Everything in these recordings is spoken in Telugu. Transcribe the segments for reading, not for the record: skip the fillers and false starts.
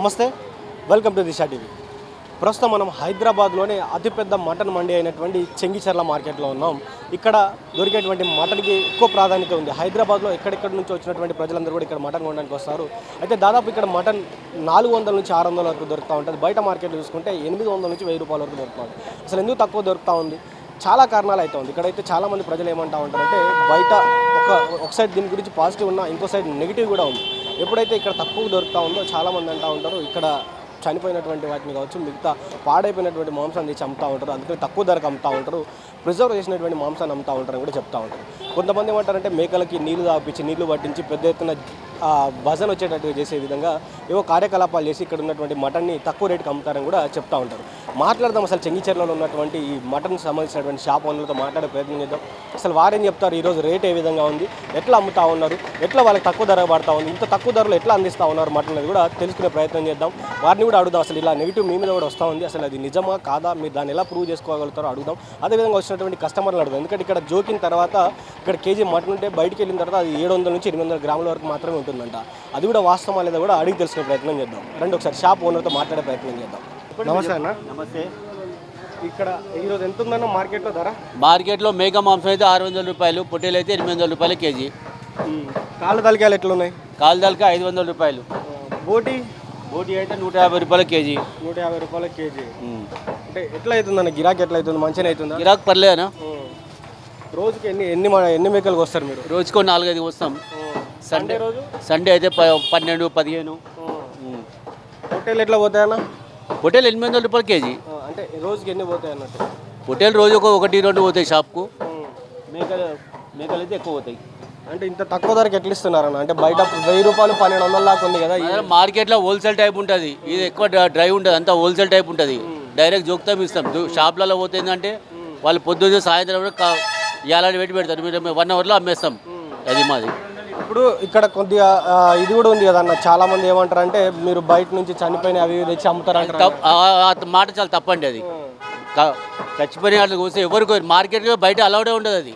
నమస్తే, వెల్కమ్ టు దిశా టీవీ. ప్రస్తుతం మనం హైదరాబాద్లోనే అతిపెద్ద మటన్ మండి అయినటువంటి చెంగిచెర్ల మార్కెట్లో ఉన్నాం. ఇక్కడ దొరికేటువంటి మటన్కి ఎక్కువ ప్రాధాన్యత ఉంది. హైదరాబాద్లో ఎక్కడెక్కడి నుంచి వచ్చినటువంటి ప్రజలందరూ కూడా ఇక్కడ మటన్ కొనడానికి వస్తారు. అయితే దాదాపు ఇక్కడ మటన్ 400 నుంచి 600 వరకు దొరుకుతూ ఉంటుంది. బయట మార్కెట్లో చూసుకుంటే 800 నుంచి 1000 రూపాయల వరకు దొరుకుతుంది. అసలు ఎందుకు తక్కువ దొరుకుతూ ఉంది? చాలా కారణాలు అయితే ఉంది. ఇక్కడైతే చాలామంది ప్రజలు ఏమంటా ఉంటారంటే బయట ఒక సైడ్ దీని గురించి పాజిటివ్ ఉన్నా ఇంకో సైడ్ నెగిటివ్ కూడా ఉంది. ఎప్పుడైతే ఇక్కడ తక్కువ దొరుకుతూ ఉందో చాలామంది అంటూ ఉంటారు ఇక్కడ చనిపోయినటువంటి వాటిని కావచ్చు, మిగతా పాడైపోయినటువంటి మాంసాన్ని తెచ్చి అమ్ముతూ ఉంటారు. అందుకని తక్కువ ధరకు అమ్ముతూ ఉంటారు. ప్రిజర్వ్ చేసినటువంటి మాంసాన్ని అమ్ముతూ ఉంటారని కూడా చెప్తూ ఉంటారు. కొంతమంది ఏమంటారంటే మేకలకి నీళ్లు తాపించి నీళ్లు పట్టించి పెద్ద ఎత్తున వజన్ వచ్చేటట్టుగా చేసే విధంగా ఏవో కార్యకలాపాలు చేసి ఇక్కడ ఉన్నటువంటి మటన్ని తక్కువ రేటుకి అమ్ముతారని కూడా చెప్తూ ఉంటారు. మాట్లాడదాం అసలు చెంగిచెర్లలో ఉన్నటువంటి ఈ మటన్కి సంబంధించినటువంటి షాప్ ఓనర్లతో మాట్లాడే ప్రయత్నం చేద్దాం. అసలు వారేం చెప్తారు, ఈరోజు రేట్ ఏ విధంగా ఉంది, ఎట్లా అమ్ముతా ఉన్నారు, ఎట్లా వాళ్ళకి తక్కువ ధర పడుతూ ఉంది, ఇంత తక్కువ ధరలో ఎట్లా అందిస్తూ ఉన్నారు మటన్ అనేది కూడా తెలుసుకునే ప్రయత్నం చేద్దాం. వారిని కూడా అడుగుదాం. అసలు ఇలా నెగిటివ్ మీ మీద కూడా వస్తూ ఉంది, అసలు అది నిజమా కాదా, మీరు దాన్ని ఎలా ప్రూవ్ చేసుకోగలుగుతారో అడుగుదాం. అదేవిధంగా వచ్చినటువంటి కస్టమర్లు అడుగుదాం. ఎందుకంటే ఇక్కడ జోకిన తర్వాత ఇక్కడ కేజీ మటన్ ఉంటే బయటికి వెళ్ళిన తర్వాత అది 700 నుంచి 800 గ్రాముల వరకు మాత్రమే ఉంటుందంట. అది కూడా వాస్తవమా లేదా కూడా అడిగి తెలుసుకునే ప్రయత్నం చేద్దాం. రండి ఒకసారి షాప్ ఓనర్తో మాట్లాడే ప్రయత్నం చేద్దాం. నమస్తే అన్న. నమస్తే. ఇక్కడ ఈరోజు ఎంత ఉందన్న మార్కెట్లో ధర? మార్కెట్లో మేక మాంసం అయితే 600 రూపాయలు, పొట్టేలు అయితే 800 రూపాయలు కేజీ. కాళ్ళ తలకాయలు ఎట్లున్నాయి? కాలు దళక 500 రూపాయలు. బోటి బోటి అయితే 150 రూపాయలు కేజీ. 150 రూపాయల కేజీ. అంటే ఎట్లా అవుతుందన్న గిరాకీ? ఎట్లా అవుతుంది? మంచిగా అవుతుందా? గిరాకు పర్లేదనా? రోజుకి ఎన్ని మేకలకు వస్తారు మీరు? రోజుకో 4-5 వస్తాం. సండే రోజు? సండే అయితే 12-15. హోటల్ ఎట్లా పోతాయన్న? పొట్టేలు 800 రూపాయలు కేజీ. అంటే రోజుకి ఎన్ని పోతాయి అన్నట్టు? పొట్టేలు రోజు 1-2 పోతాయి షాప్కు. మేకలు అయితే ఎక్కువ పోతాయి. అంటే ఇంత తక్కువ ధరకి ఎట్లా ఇస్తున్నారన్న? అంటే బయట 1000 రూపాయలు 1200 దాకా ఉంది కదా. మార్కెట్లో హోల్సేల్ టైప్ ఉంటుంది, ఇది ఎక్కువ డ్రై ఉంటుంది, అంతా హోల్సేల్ టైప్ ఉంటుంది. డైరెక్ట్ జోక్తాం ఇస్తాం. షాప్లలో పోతే ఏంటంటే వాళ్ళు పొద్దున్న సాయంత్రం ఏలాంటి పెట్టి పెడతారు, మీరు 1 అవర్లో అమ్మేస్తాం. అది మాది. ఇప్పుడు ఇక్కడ కొద్దిగా ఇది కూడా ఉంది కదా అన్న, చాలా మంది ఏమంటారు అంటే మీరు బయట నుంచి చనిపోయిన అవి తెచ్చి అమ్ముతారంటారు. మాట చాలా తప్పండి. అది చచ్చిపోయిన వాటికి వస్తే ఎవరికి మార్కెట్లో బయట అలౌడే ఉండదు అది.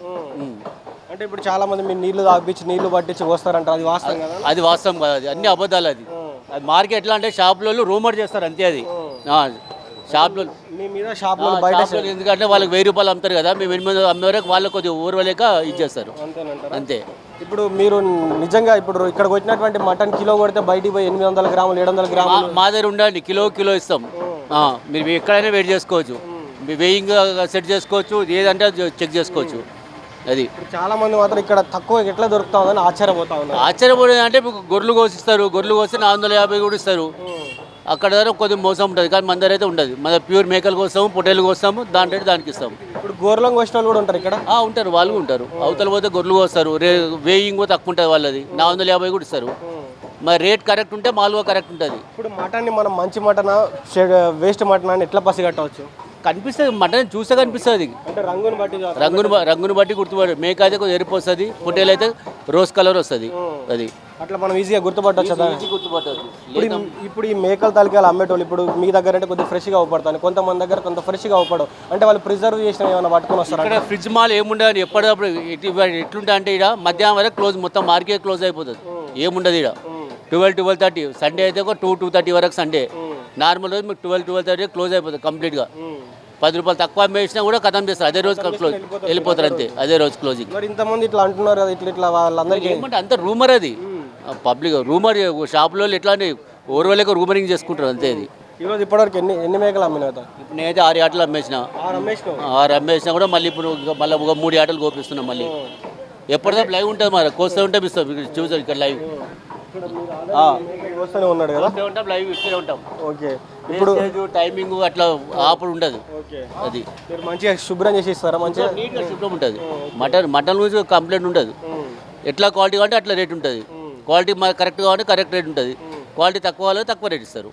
అంటే ఇప్పుడు చాలా మంది మీరు నీళ్లు తాపించి నీళ్లు పట్టించి వస్తారంటారు, అది వాస్తవం కదా? అది వాస్తవం కాదు, అది అన్ని అబద్ధాలు. అది మార్కెట్ ఎట్లా అంటే షాపులలో రూమర్ చేస్తారు అంతే. అది షాప్లో మీ మీద షాప్లో బయట ఎందుకంటే వాళ్ళకి 1000 రూపాయలు అమ్ముతారు కదా, మేము 800 అమ్మే వరకు వాళ్ళకి కొద్దిగా ఊరవలేక ఇచ్చేస్తారు అంతే. ఇప్పుడు మీరు నిజంగా ఇప్పుడు ఇక్కడికి వచ్చినటువంటి మటన్ కిలో కొడితే బయటికి పోయి 800 గ్రాములు 700 గ్రాములు మా దగ్గర ఉండండి. కిలో ఇస్తాం. మీరు ఎక్కడైనా వెయిట్ చేసుకోవచ్చు, వెయింగ్ సెట్ చేసుకోవచ్చు, ఏదంటే చెక్ చేసుకోవచ్చు. అది చాలా మంది మాత్రం ఇక్కడ తక్కువ ఎట్లా దొరుకుతా ఉందని ఆశ్చర్యపోతా ఉన్నారు. ఆశ్చర్యపోయేది అంటే గొర్రెలు కోసిస్తారు, గొర్రెలు కోస్తే 450 కూడా ఇస్తారు. అక్కడ దగ్గర కొద్దిగా మోసం ఉంటుంది, కానీ మన దగ్గర అయితే ఉండదు. మన ప్యూర్ మేకలు కోస్తాము, పొట్టేలు కోస్తాము, దానికి ఇస్తాము. ఇప్పుడు గొర్రెలను కోసిన వాళ్ళు కూడా ఉంటారు ఇక్కడ? ఉంటారు, వాళ్ళు ఉంటారు. అవతల పోతే గొర్రెలు కోస్తారు, వేయింగ్ తక్కువ ఉంటుంది వాళ్ళది, 450 కూడా ఇస్తారు. మరి రేట్ కరెక్ట్ ఉంటే మాలుగా కరెక్ట్ ఉంటుంది. ఇప్పుడు మటన్ని మనం మంచి మటనా వేస్ట్ మటనా అని ఎట్లా పసిగట్టవచ్చు? కనిపిస్తుంది, మటన్ చూస్తే కనిపిస్తుంది. అంటే రంగును బట్టి గుర్తుపడు. మేక అయితే కొంచెం ఎరుపు వస్తుంది, పొట్టేలు అయితే రోజ్ కలర్ వస్తుంది. అది అట్లా మనం ఈజీగా గుర్తుపట్టవచ్చు. ఇప్పుడు ఈ మేకల తలకాయలు అమ్మేటోళ్ళు ఇప్పుడు మీ దగ్గర అంటే కొద్దిగా ఫ్రెష్గా అవపడతాను, కొంతమంది దగ్గర కొంత ఫ్రెష్గా అవపడవు. అంటే వాళ్ళు ప్రిజర్వ్ చేసిన ఏమైనా పట్టుకొని వస్తారు? ఇక్కడ ఫ్రిడ్జ్ మాల్ ఏముండదు, ఎప్పటికప్పుడు ఎట్లుంటా అంటే ఇక్కడ మధ్యాహ్నం వరకు క్లోజ్, మొత్తం మార్కెట్ క్లోజ్ అయిపోతుంది. ఏముండదు ఇక్కడ. 12-12:30 సండే అయితే ఒక 2-2:30 వరకు సండే. నార్మల్ రోజు మీకు 12-12:30 క్లోజ్ అయిపోతుంది కంప్లీట్గా. 10 రూపాయలు తక్కువ వేసినా కూడా కథం చేస్తారు, అదే రోజు క్లోజ్ వెళ్ళిపోతారు అంతే, అదే రోజు క్లోజింగ్. మరి ఇంతమంది ఇట్లా అంటున్నారు కదా, ఇట్లా వాళ్ళందరికీ ఏమంటే అంత రూమర్. అది పబ్లిక్ రూమర్, షాపులో ఎట్లా అంటే ఓవర్వలేక రూమరింగ్ చేసుకుంటారు అంతే. అది ఈరోజు ఇప్పటివరకు ఎన్ని మేకలు అమ్మినా? ఇప్పుడు నేనైతే 6 ఆటలు అమ్మేసిన. 6 అమ్మేసినా కూడా మళ్ళీ ఇప్పుడు మళ్ళీ ఒక 3 ఆటలు కోపిస్తున్నాం. మళ్ళీ ఎప్పటిదాకా లైవ్ ఉంటుంది, మరి కోస్తూ ఉంటే ఇస్తాం. చూసారు ఇక్కడ లైవ్ వస్తూనే ఉన్నాడు కదా, లైవ్ ఇస్తూనే ఉంటాం. ఓకే. ఇప్పుడు టైమింగ్ అట్లా ఆపడు ఉండదు. అది మీరు మంచిగా శుభ్రం చేసి ఇస్తారా? మంచిగా నీట్గా శుభ్రం ఉంటుంది. మటన్ గురించి కంప్లైంట్ ఉండదు. ఎట్లా క్వాలిటీ కావాలంటే అట్లా రేట్ ఉంటుంది. క్వాలిటీ కరెక్ట్ కావాలంటే కరెక్ట్ రేట్ ఉంటుంది. క్వాలిటీ తక్కువ కావాలంటే తక్కువ రేట్ ఇస్తారు.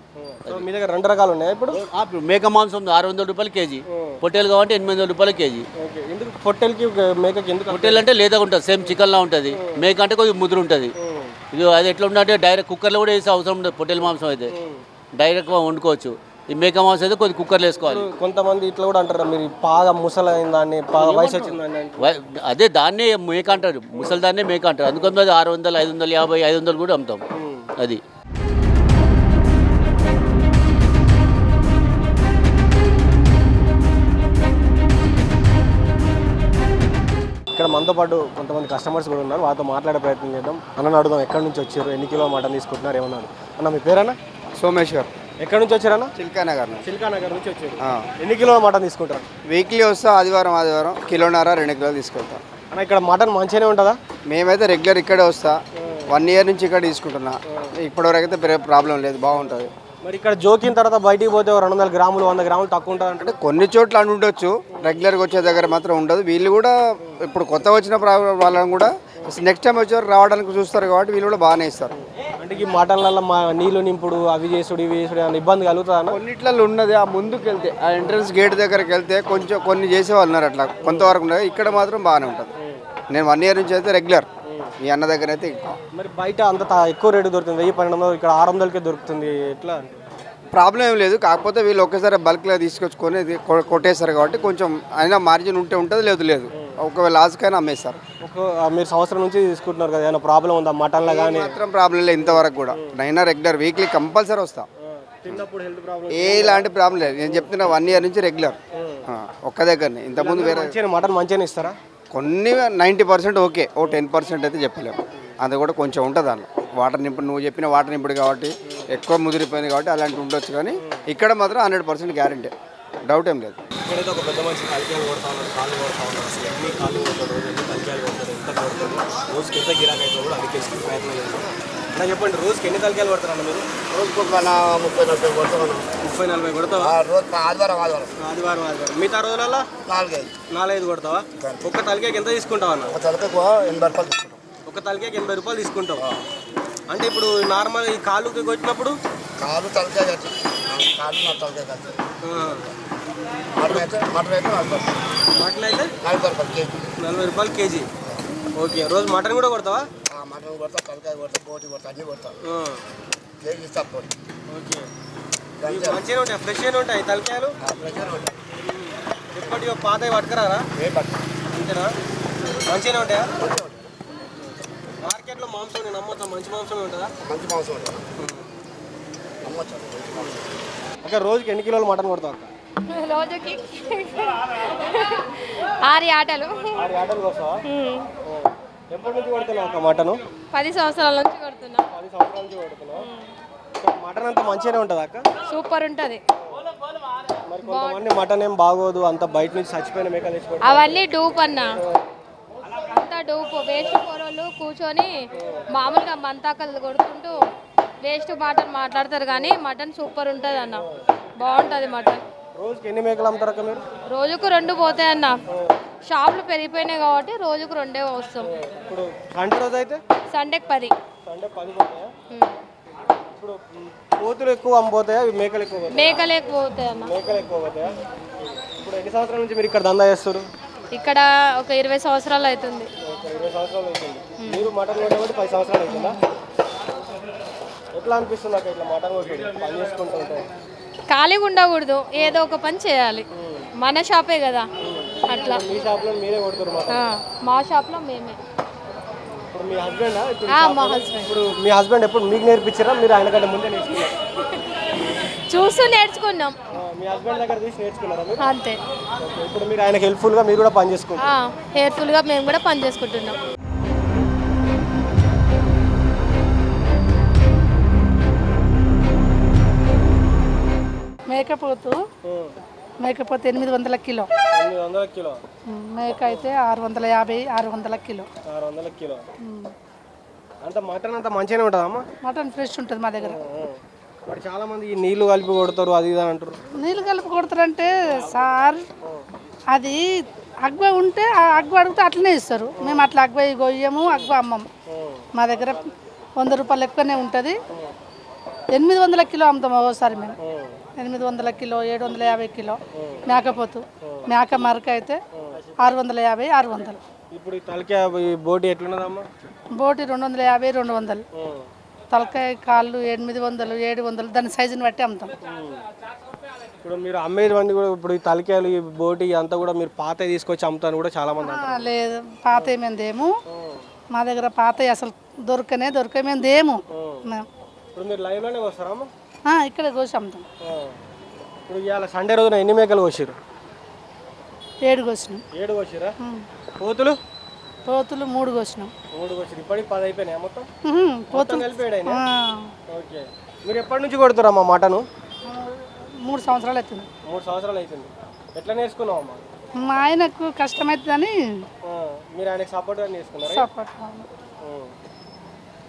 మీ దగ్గర 2 రకాలు ఉన్నాయి. ఇప్పుడు మేక మాంసం 600 రూపాయలు కేజీ, పొట్టేలు కావాలంటే 800 రూపాయలు కేజీ. ఎందుకు పొట్టేలకి మేకకి ఎందుకు? పొట్టేలు అంటే లేతగా ఉంటుంది, సేమ్ చికెన్లా ఉంటుంది. మేక అంటే కొద్దిగా ముదురు ఉంటుంది. ఇది అది ఎట్లా ఉందంటే డైరెక్ట్ కుక్కర్లో కూడా వేసే అవసరం ఉంటుంది. పొట్టేలు మాంసం అయితే డైరెక్ట్గా వండుకోవచ్చు. ఈ మేక మాంసం అయితే కొద్దిగా కుక్కర్లు వేసుకోవాలి. కొంతమంది ఇట్లా కూడా అంటారు, మీరు బాగా ముసలైన దాన్ని, వయసు వచ్చిందని. అదే దాన్నే మేక అంటారు, ముసలి దాన్నే మేక అంటారు. అందుకని 600, 550, 500 కూడా అమ్ముతాం. అది ఇక్కడ మనతో పాటు కొంతమంది కస్టమర్స్ కూడా ఉన్నారు, వాళ్ళతో మాట్లాడే ప్రయత్నం చేద్దాం. అన్న అడుగుదాం, ఎక్కడి నుంచి వచ్చారు, ఎన్ని కిలో మటన్ తీసుకుంటున్నారు, ఏమన్నారు. అన్న మీ పేరన్నా? సోమేశ్వర్, ఎక్కడి నుంచి వచ్చారన్న? చిల్కానగర్ నుంచి. చిల్కానగర్ నుంచి వచ్చారు. ఎన్ని కిలోల మటన్ తీసుకుంటారు? వీక్లీ వస్తా, ఆదివారం కిలోన్నర 2 కిలోలు తీసుకెళ్తాం. అన్న ఇక్కడ మటన్ మంచిగానే ఉంటుందా? మేమైతే రెగ్యులర్ ఇక్కడే వస్తా, 1 ఇయర్ నుంచి ఇక్కడ తీసుకుంటున్నా. ఇప్పటివరకు అయితే ప్రాబ్లం లేదు, బాగుంటుంది. మరి ఇక్కడ జోకిన తర్వాత బయటికి పోతే 200 గ్రాములు 100 గ్రాములు తక్కువ ఉంటుంది అంటే? కొన్ని చోట్ల అని ఉండొచ్చు, రెగ్యులర్గా వచ్చే దగ్గర మాత్రం ఉండదు. వీళ్ళు కూడా ఇప్పుడు కొత్త వచ్చిన వాళ్ళని కూడా నెక్స్ట్ టైం వచ్చేవారు రావడానికి చూస్తారు కాబట్టి వీళ్ళు కూడా బాగానే ఇస్తారు. అంటే ఈ మటన్లలో మా నీళ్ళు నింపుడు, అవి చేసుడు ఇవి చేసుడు అని ఇబ్బంది కలుగుతుందా? కొన్నిట్లలో ఉన్నది, ఆ ముందుకు వెళ్తే ఆ ఎంట్రన్స్ గేట్ దగ్గరికి వెళ్తే కొంచెం కొన్ని చేసేవాళ్ళు ఉన్నారు, అట్లా కొంతవరకు ఉన్నది. ఇక్కడ మాత్రం బాగానే ఉంటుంది. నేను 1 ఇయర్ నుంచి అయితే రెగ్యులర్ ఈ అన్న దగ్గర అయితే. మరి బయట అంత ఎక్కువ రేటు దొరుకుతుంది, 1000-1200, ఇక్కడ 600కే దొరుకుతుంది, ఎట్లా? ప్రాబ్లం ఏం లేదు, కాకపోతే వీళ్ళు ఒకేసారి బల్క్లో తీసుకొచ్చుకొని కొట్టేస్తారు కాబట్టి కొంచెం అయినా మార్జిన్ ఉంటే ఉంటుంది, లేదు ఒకవేళ లాస్కైనా అమ్మేస్తారు. మీరు సంవత్సరం నుంచి తీసుకుంటున్నారు కదా, ఏమైనా ప్రాబ్లం ఉందా మటన్లో కానీ? మాత్రం ప్రాబ్లం లేదు ఇంతవరకు కూడా. నైనా రెగ్యులర్ వీక్లీ కంపల్సరీ వస్తా, తిన్నప్పుడు హెల్త్ ప్రాబ్లం ఎలాంటి ప్రాబ్లం లేదు. నేను చెప్తున్నా 1 ఇయర్ నుంచి రెగ్యులర్ ఒక్క దగ్గరనే. ఇంతకుముందు వేరే మటన్ మంచిగా ఇస్తారా? కొన్ని 90% ఓకే, 10% అయితే చెప్పలేము. అది కూడా కొంచెం ఉంటుంది దానిలో వాటర్ నింపుడు. నువ్వు చెప్పిన వాటర్ నింపుడు కాబట్టి ఎక్కువ ముదిరిపోయింది కాబట్టి అలాంటివి ఉండొచ్చు, కానీ ఇక్కడ మాత్రం 100% గ్యారంటీ, డౌట్ ఏం లేదు. ఇక్కడైతే ఒక పెద్ద మనిషి తలకాయలు కొడతా ఉన్నారు, కాళ్ళు కొడతా ఉన్నారు. అసలు ఎన్ని కాళ్ళు కొడతారు, ఎన్ని తలకాయలు కొడతారు, ఎంత కొడతారు, రోజుకి ఎంత గిరాకీ అయితే కూడా అది తెలుసుకునే ప్రయత్నం చేస్తాం. నాకు చెప్పండి, రోజుకి ఎన్ని తలకాయలు కొడతారన్న మీరు? రోజుకు 30-40 కొడతాను. 30-40 కొడతావా? రోజు ఆదివారం మిగతా రోజులలో 4-5 కొడతావా? ఒక్క తలకాయకి ఎంత తీసుకుంటావు అన్న? ఒక తలకకు 80 రూపాయలు తీసుకుంటాం. ఒక తలకాయకి 80 రూపాయలు తీసుకుంటావు. అంటే ఇప్పుడు నార్మల్ ఈ కాళ్ళుకి కొట్టినప్పుడు కాళ్ళు తలకాయ కట్టి, కాళ్ళు నా తలకాయ కట్టి. మటన్ అయితే 40 మటన్ అయితే 40 రూపాయలు కేజీ. 40 రూపాయలు కేజీ. ఓకే, రోజు మటన్ కూడా కొడతావా? మటన్ కొడతా, తలకాయ కొడతా, పోటీ కొడతా, అన్నీ కొడతా. కేజీ ఇస్తా పోటీ. ఓకే, మంచిగా ఉంటాయి, ఫ్రెష్గా ఉంటాయి తలకాయలు. ప్రెషర్ ఉంటాయి. ఎప్పటి పాతవి పట్టుకురారా? ఏ పట్టు అంతేనా? మంచిగానే ఉంటాయా? మార్కెట్లో మాంసం నేను నమ్మొచ్చా? మంచి మాంసమే ఉంటుందా? మంచి మాంసం ఉంటుంది, నమ్మొచ్చు. మంచి మాంసం. అక్క రోజుకి ఎన్ని కిలోలు మటన్ కొడతావు అక్క? రోజుకి 6 ఆటలు. 6 ఆటలు కోస్తావా? ఎప్పటి నుంచి కొడుతున్నావు అక్క మటను? 10 సంవత్సరాల నుంచి కొడుతున్నా. 10 సంవత్సరాల నుంచి కొడుతున్నావు. మటన్ అంతా మంచిగానే ఉంటుంది అక్క? సూపర్ ఉంటుంది. మరి కొంతమంది మటన్ ఏం బాగోదు, అంత బయట నుంచి చచ్చిపోయిన మేకలు తెచ్చుకోవడం, అవన్నీ డూప్ అన్న, అంతా డూప్. వేస్ట్ కూరలు కూర్చొని మామూలుగా మంతాకలు కొడుకుంటూ వేస్ట్ మాటలు మాట్లాడతారు, కానీ మటన్ సూపర్ ఉంటుంది అన్న, బాగుంటుంది మటన్. రోజుకి ఎన్ని మేకలు అమ్ముతారు అక్క మీరు? రోజుకు 2 పోతాయి అన్న. షాపులు పెరిగిపోయినాయి కాబట్టి రోజుకు 2 వస్తాం. ఇప్పుడు సండే రోజు అయితే సండేకి 10. సండే 10 పోతాయా? ఇప్పుడు కోతులు ఎక్కువ అమ్ముతాయా, మేకలు ఎక్కువ పోతాయా? మేకలు ఎక్కువ పోతాయి అన్న. మేకలు ఎక్కువ పోతాయా? ఇప్పుడు ఎన్ని సంవత్సరాల నుంచి మీరు ఇక్కడ దందా చేస్తారు? ఇక్కడ ఒక 20 సంవత్సరాలు అవుతుంది. 20 సంవత్సరాలు అవుతుంది. మీరు మటన్ కొట్టేవాటి 10 సంవత్సరాలు అవుతుందా? ఎట్లా అనిపిస్తుంది అక్క ఇట్లా మటన్ కొట్టి పని చేసుకుంటూ ఉంటాం? ఖాళీగా ఉండకూడదు, ఏదో ఒక పని చేయాలి. మన షాపే కదా, అట్లా. మీ షాప్లో మీరే కొడుతారు మటన్? మా షాప్లో మేమే. ఇప్పుడు మీ హస్బెండ్ మా హస్బెండ్. ఇప్పుడు మీ హస్బెండ్ ఎప్పుడు మీకు నేర్పించారా, మీరు ఆయన కంటే ముందే నేర్చుకున్నారా? చూస్తూ నేర్చుకున్నాం. మీ హస్బెండ్ దగ్గర తీసి నేర్చుకున్నారా మీరు? అంతే. ఓకే, ఇప్పుడు మీరు ఆయనకి హెల్ప్ఫుల్గా మీరు కూడా పని చేసుకుంటారు? హెల్ప్ఫుల్గా మేము కూడా పని చేసుకుంటున్నాం. మేకపోతు 800 కిలో. 800 కిలో. మేక అయితే 650-600 కిలో. 600 కిలో. అంత మటన్ అంతా మంచిగానే ఉంటుందమ్మా? మటన్ ఫ్రెష్ ఉంటుంది మా దగ్గర. మరి చాలా మంది ఈ నీళ్లు కలిపి కొడతారు, అది ఇది అని అంటారు. నీళ్ళు కలిపి కొడతారంటే సార్, అది అగ్వ ఉంటే ఆ అగ్వ అడిగితే అట్లనే ఇస్తారు. మేము అట్లా అగ్వ కొయ్యము, అగ్వ అమ్మము. మా దగ్గర 100 రూపాయలు ఎక్కువనే ఉంటుంది. 800 కిలో అమ్ముతాం ఒకసారి మేము. 800 కిలో, 750 కిలో మేకపోతు. మేక మరక అయితే 650-600. ఇప్పుడు ఈ తలకాయ ఈ బోటి ఎట్లున్నదమ్మా? బోటి 250-200. తలకాయ కాళ్ళు 800-700. దాని సైజుని బట్టి అమ్ముతాం. ఇప్పుడు మీరు అమ్మేది మంది కూడా ఇప్పుడు ఈ తలకాయలు ఈ బోటి అంతా కూడా మీరు పాత తీసుకొచ్చి అమ్ముతాను కూడా చాలా మంది అంటారు. లేదు, పాత ఏమేందేము మా దగ్గర. పాత అసలు దొరకమేందేము. ఇప్పుడు మీరు లైవ్లోనే వస్తారమ్మా? ఇక్కడ కోసి అమ్ముతాం. ఇప్పుడు ఇవాళ సండే రోజున ఎన్ని మేకలు కోసారు? 7 కోసినాం. 7 కోసిరా? కోతులు పోతులు 3 కోసినాం. 3 వచ్చింది. ఇప్పటికి 10 అయిపోయినాయి మొత్తం. పోతులు కలిపేయడైనా. ఓకే. మీరు ఎప్పటి నుంచి కొడుతురమ్మా మటను? 3 సంవత్సరాలు అవుతుంది. 3 సంవత్సరాలు అవుతుంది. ఎట్లా నేర్చుకున్నావమ్మా? మా ఆయనకు కష్టమవుతుందని మీరు ఆయనకు సపోర్ట్గా నేర్చుకున్నారా? సపోర్ట్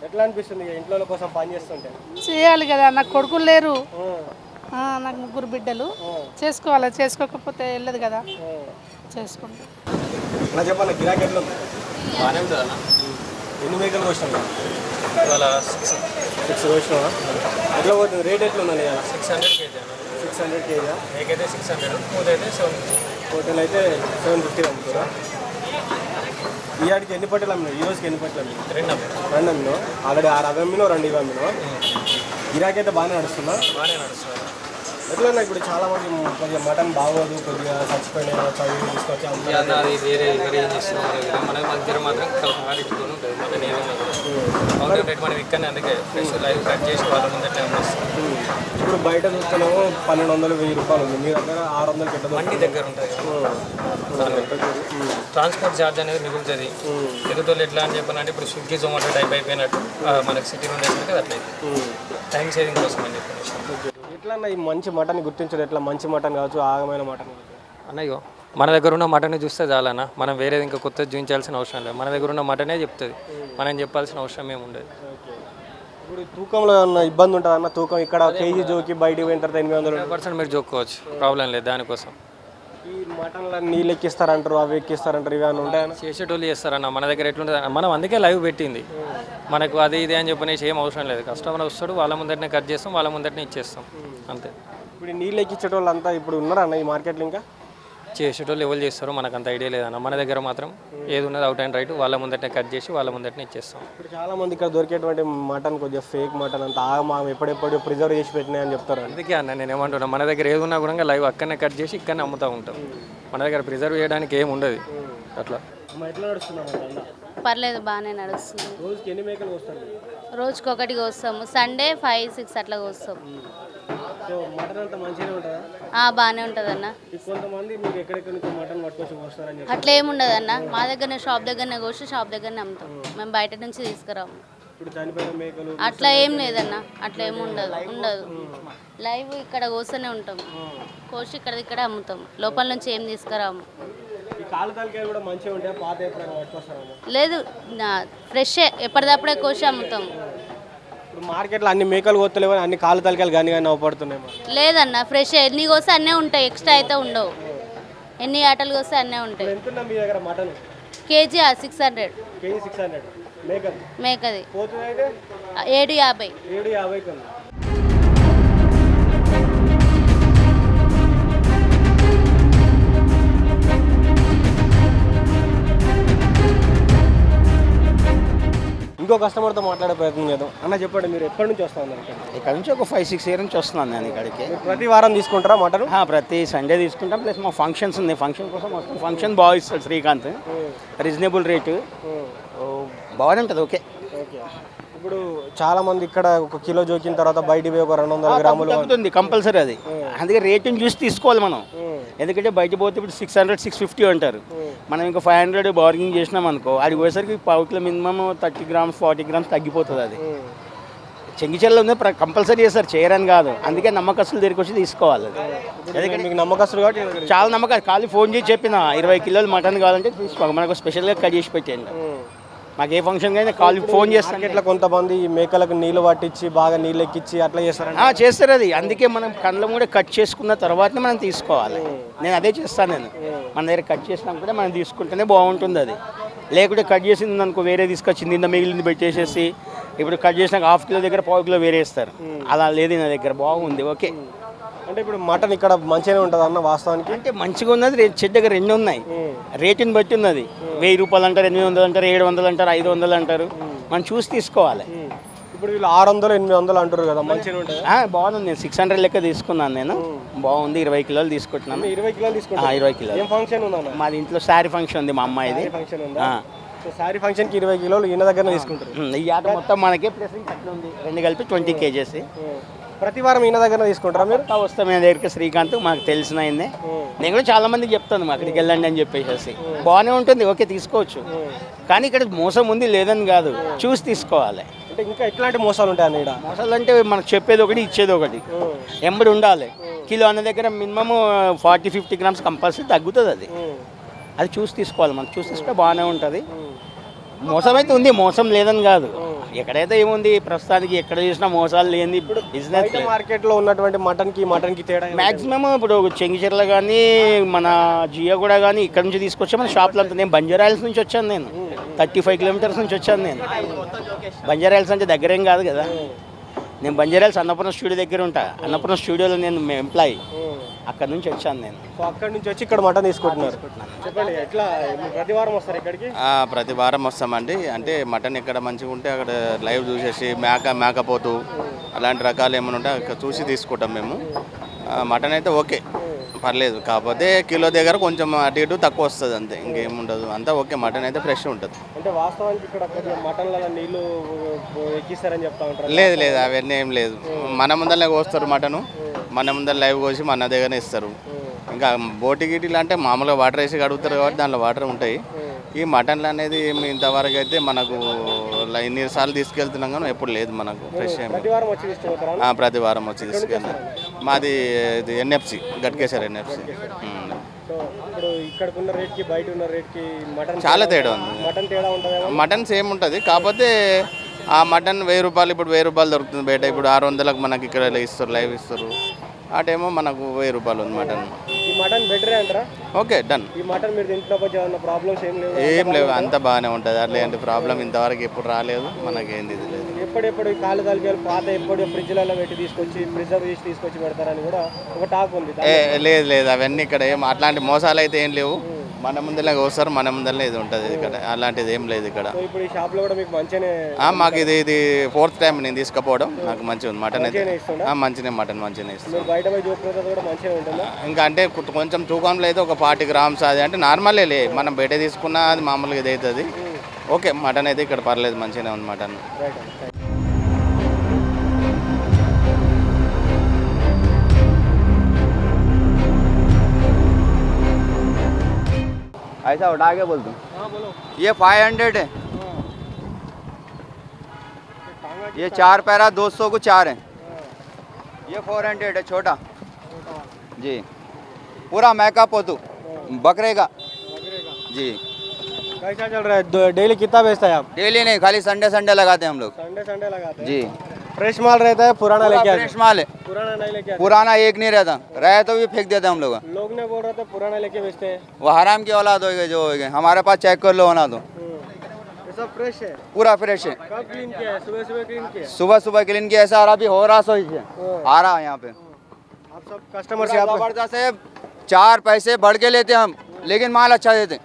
ఎట్లా అనిపిస్తుంది ఇంట్లో కోసం పని చేస్తుంటే? చేయాలి కదా, నాకు కొడుకులు లేరు, నాకు 3 బిడ్డలు. చేసుకోవాలి, చేసుకోకపోతే వెళ్ళదు కదా, చేసుకుంటా. అలా చెప్పాలి. గిరాకీ ఎట్లా ఉంది? బాగానే ఉంటుంది అన్న. ఎన్ని మేకలు కోసినావు? ఇవాళ 6 కోసినావా? ఎట్లా పోతుంది? రేట్ ఎట్లా ఉందండి? 600 కేజీ అన్న. 600 కేజీ. మేకైతే 600, పూత అయితే 750. హోటల్ అయితే 750 అమ్ముతారా? ఈ ఆడికి ఎన్ని పట్టెలు అమ్మినావు? ఈ రోజుకి ఎన్ని పట్టెలు అమ్మినావు? 2 అమ్మినావు. ఆల్రెడీ 6 అవి అమ్మినావు, 2 ఇవి అమ్మినావు. గిరాకీ అయితే బాగానే నడుస్తుందా? బాగానే నడుస్తుంది. ఎట్లా ఇప్పుడు చాలా మంది కొద్దిగా మటన్ బాగోదు, కొద్దిగా చచ్చిపోయిన చదువు తీసుకొచ్చి అన్న అది వేరే ఎవరు ఏం చేస్తున్నారు మనకి మన దగ్గర మాత్రం క్వాలిటీతో ఉంటుంది. మటన్ ఏదైనా అవును రేట్ మనం ఇక్కడనే అందుకే ఫ్రెష్ లైవ్ కట్ చేసి వాళ్ళ ముందట్లే అమ్మేస్తాం. ఇప్పుడు బయట చూస్తున్నాము 1200-1000 రూపాయలు ఉంది. మీ దగ్గర 600 పెట్టదు. మండి దగ్గర ఉంటుంది ట్రాన్స్పోర్ట్ ఛార్జ్ అనేది మిగులుతుంది. ఎదుటోళ్ళు ఎట్లా అని చెప్పాలంటే ఇప్పుడు స్విగ్గీ జొమాటో టైప్ అయిపోయినట్టు మనకి సిటీ నుండి అయితే అట్లయితే టైం సేవింగ్ కోసం అని చెప్పి. ఎట్లా ఈ మంచి మటన్ గుర్తించడం ఎట్లా? మంచి మటన్ కావచ్చు, ఆగమైన మటన్ అన్నయ్యో మన దగ్గర ఉన్న మటన్ చూస్తే చాలన్నా, మనం వేరేది ఇంకా కొత్తది చూపించాల్సిన అవసరం లేదు. మన దగ్గర ఉన్న మటనే చెప్తుంది, మనం చెప్పాల్సిన అవసరం ఏమి ఉండదు. ఇప్పుడు తూకంలో ఏమన్నా ఇబ్బంది ఉంటుంది అన్న? తూకం ఇక్కడ కేజీ జోకి బయటికి పోయిన తర్వాత 800. 100% మీరు జోక్కోవచ్చు, ప్రాబ్లం లేదు దానికోసం. ఈ మటన్లో నీళ్ళు ఎక్కిస్తారంటారు, అవి ఎక్కిస్తారంటారు, ఇవి అని ఉంటాయన్న? చేసేటోళ్ళు చేస్తారన్న, మన దగ్గర ఎట్లుంటుంది మనం అందుకే లైవ్ పెట్టింది. మనకు అది ఇది అని చెప్పనేసి ఏం అవసరం లేదు. కస్టమర్ వస్తాడు, వాళ్ళ ముందటనే కట్ చేస్తాం, వాళ్ళ ముందటనే ఇచ్చేస్తాం అంతే. ఇప్పుడు నీళ్ళు ఎక్కించేటోళ్ళు అంతా ఇప్పుడు ఉన్నారా అన్న ఈ మార్కెట్లో? ఇంకా చేసేటోళ్ళు ఎవరు చేస్తారో మనకు అంత ఐడియా లేదన్న. మన దగ్గర మాత్రం ఏది ఉన్నది అవుట్ అండ్ రైట్, వాళ్ళ ముందటనే కట్ చేసి వాళ్ళ ముందటనే ఇచ్చేస్తాం. ఇప్పుడు చాలా మంది ఇక్కడ దొరికేటువంటి మటన్ కొద్దిగా ఫేక్ మటన్ అంతా ఆగమాగం ఎప్పుడెప్పుడు ప్రిజర్వ్ చేసి పెట్టినాయని చెప్తారు. అందుకే అన్న నేను ఏమంటున్నా, మన దగ్గర ఏది ఉన్నా కూడా లైవ్ అక్కడనే కట్ చేసి ఇక్కడనే అమ్ముతూ ఉంటాం. మన దగ్గర ప్రిజర్వ్ చేయడానికి ఏమి ఉండదు అట్లా. ఎట్లా నడుస్తున్నాం? పర్లేదు, బాగానే నడుస్తుంది. రోజుకి ఎన్ని మేకలు వస్తాయి? రోజుకి 1 కోస్తాము. సండే 5-6 అట్లా కోస్తాం. సో మటన్ అంతా మంచిగానే ఉంటుందా? బాగానే ఉంటుంది అన్న. కొంతమంది మీకు ఎక్కడెక్కడ నుంచి మటన్ పట్టుకొచ్చి వస్తారని చెప్పి. అట్లా ఏముండదు అన్న, మా దగ్గరనే షాప్ దగ్గరనే కోసి షాప్ దగ్గరనే అమ్ముతాం. మేము బయట నుంచి తీసుకురాము. ఇప్పుడు చనిపోయిన మేకలు అట్లా ఏం లేదన్న, అట్లా ఏమి ఉండదు. లైవ్ ఇక్కడ కోస్తూనే ఉంటాం, కోసి ఇక్కడ అమ్ముతాం. లోపల నుంచి ఏం తీసుకురాము. ఈ కాలు తలకాయలు కూడా మంచిగా ఉంటాయి. పాత ఎప్పుడైనా పట్టుకొస్తారని? లేదు, ఫ్రెషే ఎప్పటిదప్పుడే కోసి అమ్ముతాం. ఇప్పుడు మార్కెట్లో అన్ని మేకలు కొత్తలేవు, అన్ని కాలు తలకాయలు కానీ అవపడుతున్నాయి. లేదన్న, ఫ్రెష్ ఎన్ని కోస్తే అన్నీ ఉంటాయి, ఎక్స్ట్రా అయితే ఉండవు. ఎన్ని ఆటలు కోస్తే అన్నీ ఉంటాయి. ఎంత మీ దగ్గర మటన్? కేజీ 600. కేజీ 600 మేకలు. మేకది పోతుంది అయితే 750. 750 ఉంది. ఇంకో కస్టమర్తో మాట్లాడే ప్రయత్నం చేద్దాం. అన్న చెప్పండి, మీరు ఎప్పటి నుంచి వస్తా ఉన్నారు ఇక్కడ నుంచి ఒక 5-6 ఇయర్ నుంచి వస్తున్నాను నేను ఇక్కడికి. ప్రతి వారం తీసుకుంటారా మటన్? ప్రతి సండే తీసుకుంటాం. ప్లస్ మా ఫంక్షన్స్ ఉన్నాయి, ఫంక్షన్ కోసం వస్తాం. ఫంక్షన్ బాగా ఇస్తాడు శ్రీకాంత్, రీజనబుల్ రేటు, బాగానే ఉంటుంది. ఓకే. ఇప్పుడు చాలా మంది ఇక్కడ 1 కిలో జోకిన తర్వాత బయట పోయి ఒక 200 గ్రాములు తగ్గుతుంది కంపల్సరీ అది. అందుకే రేటుని చూసి తీసుకోవాలి మనం. ఎందుకంటే బయట పోతే ఇప్పుడు 600-650 అంటారు. మనం ఇంకా 500 బార్గింగ్ చేసినాం అనుకో, అది పోయేసరికి పావుకిలో మినిమం 30 గ్రామ్స్ 40 గ్రామ్స్ తగ్గిపోతుంది. అది చెంగిచెల్ల ఉంది, కంపల్సరీ చేస్తారు, చేయరని కాదు. అందుకే నమ్మకస్తులు దగ్గరికి వచ్చి తీసుకోవాలి. ఎందుకంటే మీకు నమ్మకస్తులు కాబట్టి చాలా నమ్మకం. ఖాళీ ఫోన్ చేసి చెప్పిన 20 కిలోలు మటన్ కావాలంటే తీసుకోవాలి, మనకు స్పెషల్గా కట్ చేసి పెట్టేయండి. మాకు ఏ ఫంక్షన్ కానీ కాల్ ఫోన్ చేస్తాను. ఇట్లా కొంతమంది మేకలకు నీళ్ళు పట్టించి బాగా నీళ్ళు ఎక్కించి అట్లా చేస్తారండి. చేస్తారు అది. అందుకే మనం కళ్ళం కూడా కట్ చేసుకున్న తర్వాతనే మనం తీసుకోవాలి. నేను అదే చేస్తాను. నేను మన దగ్గర కట్ చేసినాక కూడా మనం తీసుకుంటేనే బాగుంటుంది. అది లేకుంటే కట్ చేసింది అనుకో, వేరే తీసుకొచ్చింది ఇంత మిగిలింది పెట్టేసేసి ఇప్పుడు కట్ చేసినాక 1/2 కిలో దగ్గర 1/4 కిలో వేరే ఇస్తారు. అలా లేదు నా దగ్గర, బాగుంది. ఓకే. అంటే ఇప్పుడు మటన్ ఇక్కడ మంచిగానే ఉంటుంది అన్న వాస్తవానికి? అంటే మంచిగా ఉన్నది, చెట్టు దగ్గర 2 ఉన్నాయి. రేటుని బట్టి ఉన్నది. 1000 రూపాయలు అంటారు, 800 అంటారు, 700 అంటారు, 500 అంటారు. మనం చూసి తీసుకోవాలి. ఇప్పుడు వీళ్ళు 600-800 అంటారు కదా, మంచిగా ఉంటుంది. బాగుంది. నేను 600 లెక్క తీసుకున్నాను. నేను బాగుంది. 20 కిలోలు తీసుకుంటున్నాను. 20 కిలోలు తీసుకుంటాను. 20 కిలోలు. ఏం ఫంక్షన్ ఉందన్న? మాది ఇంట్లో శారీ ఫంక్షన్ ఉంది, మా అమ్మాయిది ఫంక్షన్ ఉందా? శారీ ఫంక్షన్కి 20 కిలోలు ఈయన దగ్గర తీసుకుంటారు. ఈ ఆట మొత్తం మనకే ప్లస్ అట్లా ఉంది, 2 కలిపి 20 kgs. ప్రతి వారం ఈయన దగ్గర తీసుకుంటారా మీరు? వస్తాం మీ దగ్గరికి శ్రీకాంత్, మాకు తెలిసిన ఆయనే. నేను కూడా చాలా మందికి చెప్తాను అక్కడికి వెళ్ళండి అని చెప్పేసి. బాగానే ఉంటుంది, ఓకే తీసుకోవచ్చు. కానీ ఇక్కడ మోసం ఉంది లేదని కాదు, చూసి తీసుకోవాలి. అంటే ఇంకా ఎట్లాంటి మోసాలు ఉంటాయి అన్న? మోసాలు అంటే మనకు చెప్పేది ఒకటి ఇచ్చేది ఒకటి, ఎంబడి ఉండాలి. కిలో అన్న దగ్గర మినిమమ్ 40-50 గ్రామ్స్ కంపల్సరీ తగ్గుతుంది. అది చూసి తీసుకోవాలి, మనం చూసి తీసుకుంటే బాగానే ఉంటుంది. మోసం అయితే ఉంది, మోసం లేదని కాదు. ఎక్కడైతే ఏముంది ప్రస్తుతానికి ఎక్కడ చూసినా మోసాలు లేని బిజినెస్. మార్కెట్లో ఉన్నటువంటి మటన్కి తేడా మ్యాక్సిమం ఇప్పుడు చెంగిచెర్ల కానీ మన జియోగూడ కానీ ఇక్కడ నుంచి తీసుకొచ్చా మన షాప్లో అంతా. నేను బంజారాయిల్స్ నుంచి వచ్చాను, నేను 35 కిలోమీటర్స్ నుంచి వచ్చాను. నేను బంజారాయిల్స్ అంటే దగ్గరేం కాదు కదా. నేను బంజారాయిల్స్ అన్నపూర్ణ స్టూడియో దగ్గర ఉంటా. అన్నపూర్ణ స్టూడియోలో నేను ఎంప్లాయీ, అక్కడ నుంచి వచ్చాను నేను. సో అక్కడ నుంచి వచ్చి ఇక్కడ మటన్ తీసుకుంటున్నారు. చెప్పండి, ఎట్లా ప్రతి వారం వస్తారు ఇక్కడికి? ప్రతి వారం వస్తామండి. అంటే మటన్ ఎక్కడ మంచిగా ఉంటే అక్కడ లైవ్ చూసేసి మేకపోతు అలాంటి రకాలు ఏమైనా ఉంటే అక్కడ చూసి తీసుకుంటాం మేము. మటన్ అయితే ఓకే, పర్లేదు. కాకపోతే కిలో దగ్గర కొంచెం అటు ఇటు తక్కువ వస్తుంది అంతే, ఇంకేముండదు. అంతా ఓకే, మటన్ అయితే ఫ్రెష్ ఉంటుంది. అంటే వాస్తవానికి ఇక్కడ మటన్లలో నీళ్ళు ఎక్కిస్తారని చెప్తా ఉంటారు. లేదు అవన్నీ ఏం లేదు. మన ముందరనే కోస్తారు మటను, మన ముందర లైవ్ కోసి మన దగ్గరనే ఇస్తారు. ఇంకా బోటి గిటీలు అంటే మామూలుగా వాటర్ వేసి కడుగుతారు కాబట్టి దాంట్లో వాటర్ ఉంటాయి. ఈ మటన్లు అనేది ఇంతవరకు అయితే మనకు ఇన్నిసార్లు తీసుకెళ్తున్నాం కానీ ఎప్పుడు లేదు మనకు ఫ్రెష్. ప్రతి వారం వచ్చి తీసుకెళ్తాం. మాది ఇది ఎన్ఎఫ్సి, గట్కేశ్వర్ ఎన్ఎఫ్సి. ఇప్పుడు ఇక్కడ ఉన్న రేట్కి బయట ఉన్న రేట్కి మటన్ చాలా తేడా ఉంది. మటన్ తేడా ఉంటుంది. మటన్ సేమ్ ఉంటుంది, కాకపోతే ఆ మటన్ 1000 రూపాయలు, ఇప్పుడు 1000 రూపాయలు దొరుకుతుంది బయట. ఇప్పుడు 600లకు మనకి ఇక్కడ ఇస్తారు, లైవ్ ఇస్తారు. ఆ టైమో మనకు 1000 రూపాయలు ఉంది మటన్. ఈ మటన్ బెటరే అంటారా? Okay, done. ఈ మటన్ మీరు తింటున్నప్పుడు ఏమన్నా ప్రాబ్లమ్స్ ఏం లేవు, అంత బాగానే ఉంటుంది. అట్లాంటి ప్రాబ్లం ఇంతవరకు ఎప్పుడు రాలేదు, మనకేంది ఇది లేదు. ఎప్పుడెప్పుడు కాళ్ళు తలికాయలు పాత ఎప్పుడు ఫ్రిడ్జ్లలో పెట్టి తీసుకొచ్చి ప్రిజర్వ్ చేసి తీసుకొచ్చి పెడతారని కూడా ఒక టాక్ ఉంది. లేదు అవన్నీ ఇక్కడ ఏం అట్లాంటి మోసాలు అయితే ఏం లేవు. మన ముందరనే వస్తారు, మన ముందరనే ఇది ఉంటుంది ఇక్కడ. అలాంటిది ఏం లేదు ఇక్కడ. ఇప్పుడు ఈ షాప్లో కూడా మీకు మంచిగానే? మాకు ఇది 4th టైం నేను తీసుకుపోవడం. నాకు మంచిగా ఉంది మటన్ అయితే. మంచిగా మటన్ మంచిగానే ఇస్తుంది. బయట పోయి చూపుతుంది కూడా మంచిగా ఉంటుందా? ఇంకా అంటే కొంచెం తూకంలో అయితే ఒక 40 గ్రామ్స్ అది అంటే నార్మలే లే. మనం బయట తీసుకున్నా అది మామూలుగా ఇది అవుతుంది. ఓకే, మటన్ అయితే ఇక్కడ పర్లేదు, మంచిగానే ఉంది మటన్. ऐसा उठा के बोल दूँ? ये 500 है, ये 4 पैरा 200 को 4 है, ये 400 है छोटा जी, पूरा मैका पोतू बकरे का जी। कैसा चल रहा है? डेली कितना बेचता है आप? डेली नहीं, खाली संडे लगाते हैं हम लोग। संडे लगाते हैं जी। फ्रेश माल रहता है, पुराना लेके आते? फ्रेश माल है, पुराना नहीं लेके आते? पुराना एक नहीं रहता, रहे तो भी फेंक देते हम लोग। लोग ने बोल रहे थे पुराना लेके बेचते हैं। वो हराम की औलाद हो गई जो हो गए। हमारे पास चेक कर लो होना तो ये सब फ्रेश है? पूरा फ्रेश है। कब क्लीन किया है? सुबह क्लीन किया? सुबह क्लीन किया। ऐसा अभी हो रहा सो आ रहा है यहाँ पे। आप सब कस्टमर से जबरदस्त है, 4 पैसे बढ़ के लेते हम, लेकिन माल अच्छा देते।